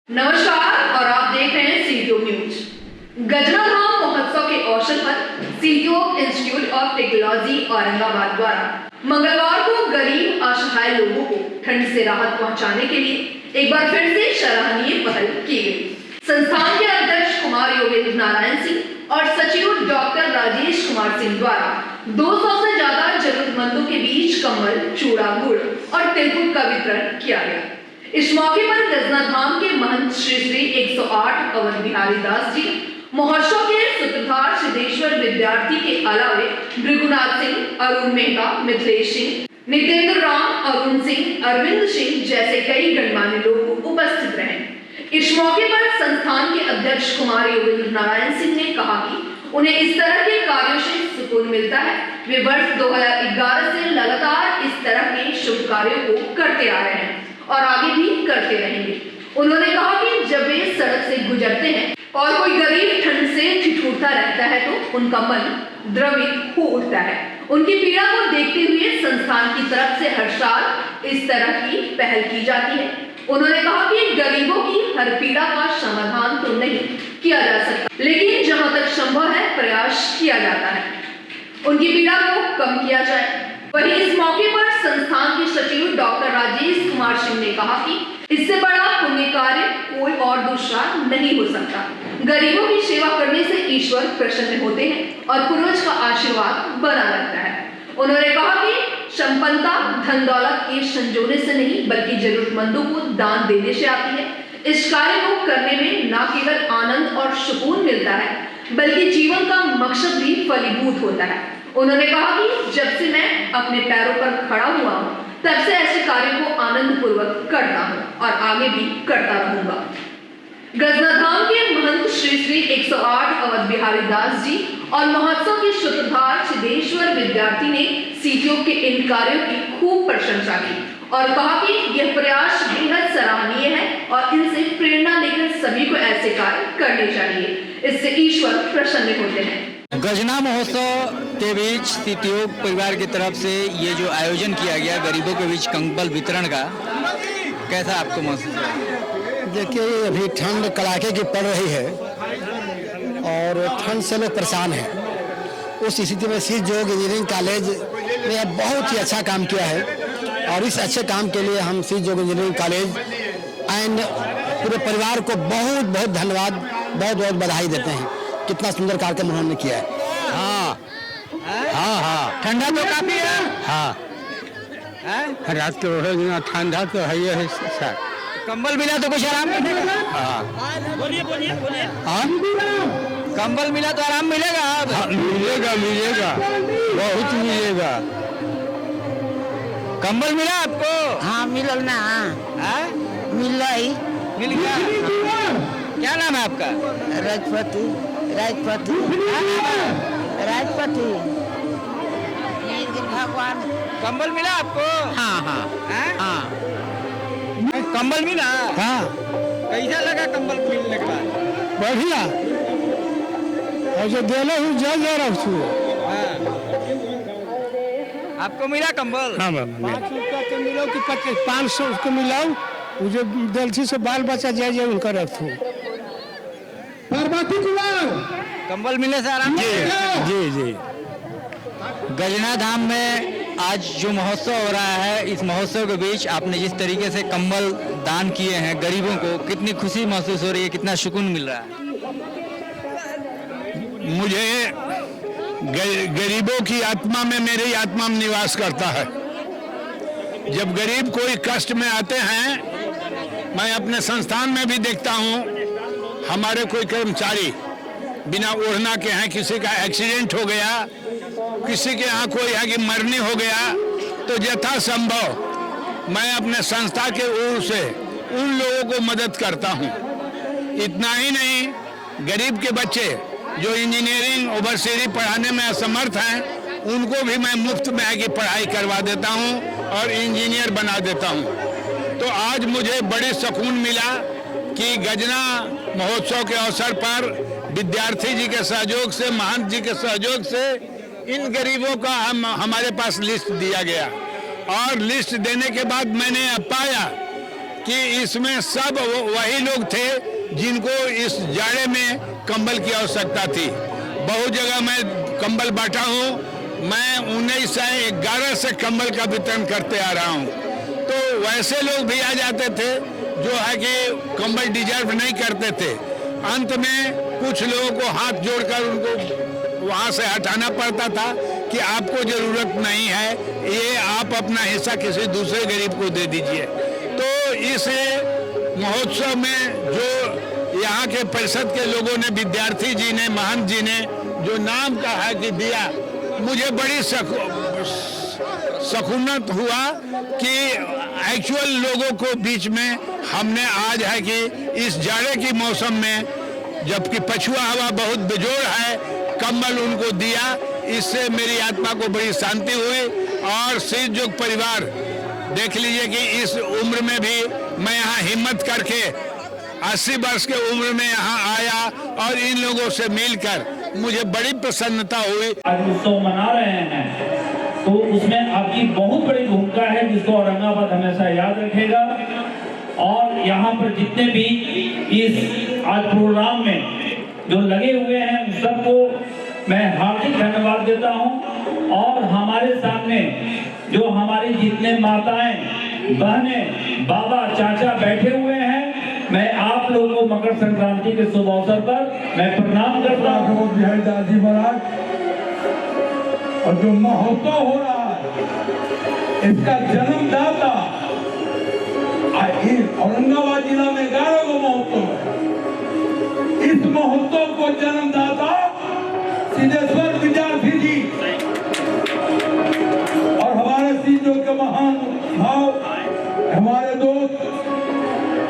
नमस्कार और आप देख रहे हैं सीटीओ न्यूज। गजना धाम महोत्सव के अवसर पर CTO institute of technology Aurangabad द्वारा मंगलवार को गरीब असहाय लोगों को ठंड से राहत पहुंचाने के लिए एक बार फिर से सराहनीय पहल की गई। संस्थान के अध्यक्ष कुमार योगेंद्र नारायण सिंह और सचिव डॉक्टर राजेश कुमार सिंह द्वारा 200 से ज्यादा जरूरतमंदों के बीच कंबल, चूड़ा, गुड़ और तिलकुट का वितरण किया गया। इस मौके पर गजना धाम के महंत श्री श्री 108 अवध बिहारी दास जी, महोत्सव के सूत्रधार सिद्धेश्वर विद्यार्थी के अलावे भृगुनाथ सिंह, अरुण मेहता, मिथिलेश सिंह, नितेंद्र राम, अरुण सिंह, अरविंद सिंह जैसे कई गणमान्य लोग उपस्थित रहे। इस मौके पर संस्थान के अध्यक्ष कुमार योगेंद्र नारायण सिंह ने कहा कि उन्हें इस तरह के कार्यों से सुकून मिलता है। वे वर्ष 2011 से लगातार इस तरह के शुभ कार्यों को करते आ रहे हैं और आगे भी करते रहेंगे। उन्होंने कहा कि जब वे सड़क से गुजरते हैं और कोई गरीब ठंड से ठिठुरता रहता है तो उनका मन द्रवित हो उठता है। उनकी पीड़ा को देखते हुए संस्थान की तरफ से हर साल इस तरह की पहल की जाती है। उन्होंने कहा कि गरीबों की हर पीड़ा का समाधान तो नहीं किया जा सकता, लेकिन जहां तक संभव है प्रयास किया जाता है उनकी पीड़ा को कम किया जाए। वहीं इस मौके पर संस्थान के सचिव डॉक्टर राजेश कुमार सिंह ने कहा कि इससे बड़ा पुण्य कार्य कोई और दूसरा नहीं हो सकता। गरीबों की सेवा करने से ईश्वर प्रसन्न होते हैं और पूर्वज का आशीर्वाद बना रहता है। उन्होंने कहा कि संपन्नता धन दौलत के संजोने से नहीं बल्कि जरूरतमंदों को दान देने से आती है। इस कार्य को करने में न केवल आनंद और सुकून मिलता है बल्कि जीवन का मकसद भी फलीभूत होता है। उन्होंने कहा कि जब से मैं अपने पैरों पर खड़ा हुआ हूँ तब से ऐसे कार्यों को आनंद पूर्वक करता हूँ और आगे भी करता रहूंगा। गजना धाम के महंत श्री श्री 108 अवध बिहारी दास जी और महोत्सव के सूत्रधार सिद्धेश्वर विद्यार्थी ने सीटीओ के इन कार्यों की खूब प्रशंसा की और कहा कि यह प्रयास बेहद सराहनीय है और इनसे प्रेरणा लेकर सभी को ऐसे कार्य करने चाहिए। इससे ईश्वर प्रसन्न होते हैं। गजना महोत्सव के बीच सीटीओ परिवार की तरफ से ये जो आयोजन किया गया गरीबों के बीच कंबल वितरण का, कैसा आपको महसूस हुआ? देखिए, अभी ठंड कड़ाके की पड़ रही है और ठंड से लोग परेशान हैं। उस स्थिति में सी जोग इंजीनियरिंग कॉलेज ने बहुत ही अच्छा काम किया है और इस अच्छे काम के लिए हम सी जोग इंजीनियरिंग कॉलेज एंड पूरे परिवार को बहुत बहुत धन्यवाद, बहुत बहुत बधाई देते हैं। कितना सुंदर कार्यक्रम उन्होंने किया है। हाँ, ठंडा तो काफी है। हाँ, रात के ठंडा तो है ही है सर। कंबल मिला तो कुछ आराम मिलेगा। बोलिए। कंबल मिला तो आराम मिलेगा। मिलेगा, बहुत मिलेगा। कंबल मिला आपको? हाँ मिलल ना। मिल गया। क्या नाम है आपका? राजपति। भगवान। कंबल मिला आपको? हाँ। कंबल मिला? हाँ, कैसा लगा कंबल मिलने के बाद? बढ़िया। और जो देले हूँ जा रखू। आपको मिला कंबल? हाँ, 5 रुपया के मिलो कि 500 को मिलाओ। जो दिलसी से बाल बच्चा जाए उनका रखू। कंबल मिलने से आराम? जी। गजना धाम में आज जो महोत्सव हो रहा है, इस महोत्सव के बीच आपने जिस तरीके से कंबल दान किए हैं गरीबों को, कितनी खुशी महसूस हो रही है, कितना सुकून मिल रहा है? मुझे गरीबों की आत्मा में, मेरी आत्मा में निवास करता है। जब गरीब कोई कष्ट में आते हैं, मैं अपने संस्थान में भी देखता हूँ, हमारे कोई कर्मचारी बिना ओढ़ना के हैं, किसी का एक्सीडेंट हो गया, किसी के यहाँ कोई है कि मरने हो गया, तो यथासंभव मैं अपने संस्था के ओर से उन लोगों को मदद करता हूँ। इतना ही नहीं, गरीब के बच्चे जो इंजीनियरिंग ओवरसीज पढ़ाने में असमर्थ हैं, उनको भी मैं मुफ्त में आगे पढ़ाई करवा देता हूँ और इंजीनियर बना देता हूँ। तो आज मुझे बड़ी सुकून मिला कि गजना महोत्सव के अवसर पर विद्यार्थी जी के सहयोग से, महंत जी के सहयोग से इन गरीबों का हमारे पास लिस्ट दिया गया और लिस्ट देने के बाद मैंने पाया कि इसमें सब वही लोग थे जिनको इस जाड़े में कंबल की आवश्यकता थी। बहुत जगह मैं कंबल बांटा हूँ। मैं 1911 से कंबल का वितरण करते आ रहा हूँ। तो वैसे लोग भी आ जाते थे जो है कि कंबल डिजर्व नहीं करते थे। अंत में कुछ लोगों को हाथ जोड़कर उनको वहाँ से हटाना पड़ता था कि आपको जरूरत नहीं है, ये आप अपना हिस्सा किसी दूसरे गरीब को दे दीजिए। तो इस महोत्सव में जो यहाँ के परिषद के लोगों ने, विद्यार्थी जी ने, महंत जी ने जो नाम कहा कि दिया, मुझे बड़ी सकुनत हुआ कि एक्चुअल लोगों को बीच में हमने आज है कि इस जाड़े की मौसम में, जबकि पछुआ हवा बहुत बेजोड़ है, कंबल उनको दिया। इससे मेरी आत्मा को बड़ी शांति हुई। और सिद्ध जोग परिवार देख लीजिए कि इस उम्र में भी मैं यहाँ हिम्मत करके 80 वर्ष के उम्र में यहाँ आया और इन लोगों से मिलकर मुझे बड़ी प्रसन्नता हुई। आज उत्सव मना रहे हैं तो उसमें आपकी बहुत बड़ी भूमिका है, जिसको औरंगाबाद हमेशा याद रखेगा। और यहाँ पर जितने भी इस आज प्रोग्राम में जो लगे हुए हैं उन सबको मैं हार्दिक धन्यवाद देता हूँ। और हमारे सामने जो हमारी जितने माताएं, बहनें, बाबा, चाचा बैठे हुए हैं, मैं आप लोगों को मकर संक्रांति के शुभ अवसर पर मैं प्रणाम करता हूँ। बिहारी दास जी महाराज, और जो महोत्सव हो रहा है इसका जन्मदाता औरंगाबाद जिला में 11 गो महोत्सव है। इस महोत्सव को जन्मदाता सिद्धेश्वर विद्यार्थी जी और हमारे सीजों के महान भाव, हमारे दोस्त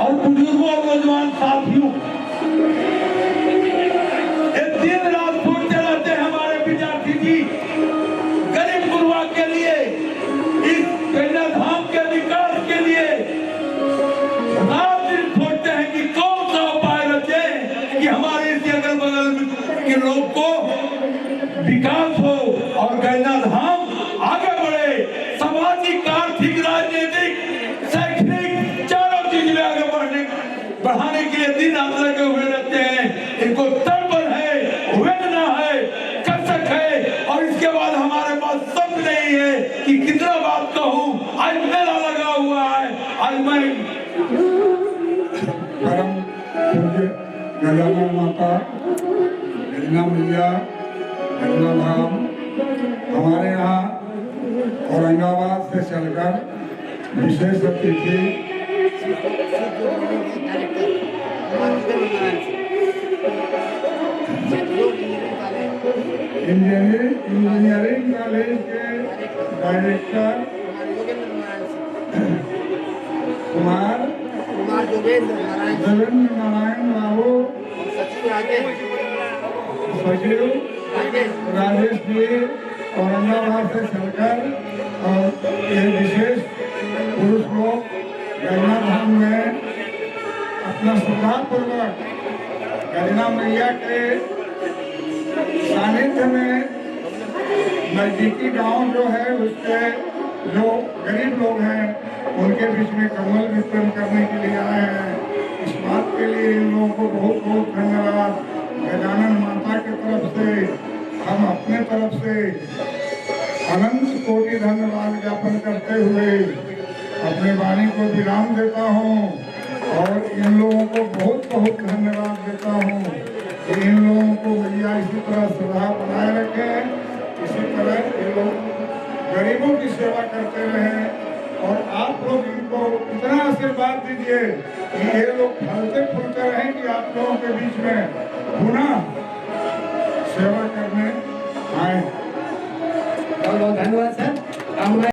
और बुजुर्गों और नौजवान साथियों, दिन रात सोचते रहते हैं हमारे विद्यार्थी जी गरीब गुरुआ के लिए, इस गंगा धाम के विकास के लिए रात दिन सोचते हैं कि कौन सा उपाय रचे कि हमारे इस अगल बगल के लोग को विकास हो और गंगा धाम आगे बढ़े। सामाजिक, आर्थिक, राजनीतिक, शैक्षणिक चारों चीज में आगे बढ़ाने के लिए दिन रात लगे हुए रहते हैं। इनको तड़पन है, वेदना है, कसक है, और इसके बाद हमारे पास सब नहीं है कि कितना बात कहूँ। आज मेला लगा हुआ है, आज मैं परम पूज्य गजानन माता, गजना मैया, गजना धाम हमारे यहाँ औरंगाबाद से चलकर विशेष अतिथि इंजीनियरिंग कॉलेज के डायरेक्टर कुमार देवेंद्र नारायण बाबू, सचिव राजेश जी औरंगाबाद से चलकर, और ये विशेष पुरुष लोग गजना धाम में अपना श्रद्धापूर्वक गजना मैया के सानिध्य में नजदीकी गांव जो है उसके जो गरीब लोग हैं उनके बीच में कमल वितरण करने के लिए आए हैं। इस बात के लिए इन लोगों को बहुत बहुत धन्यवाद। गजानन माता की तरफ से, हम अपने तरफ से अनंत कोटि धन्यवाद ज्ञापन करते हुए अपने वाणी को विराम देता हूँ और इन लोगों को बहुत बहुत धन्यवाद देता हूँ कि इन लोगों को मैया इसी तरह श्रद्धा बनाए रखे, इसी तरह ये लोग गरीबों की सेवा करते रहें। और आप लोग इनको इतना आशीर्वाद दीजिए कि ये लोग फलते फूलते रहें, कि आप लोगों के बीच में पुनः सेवा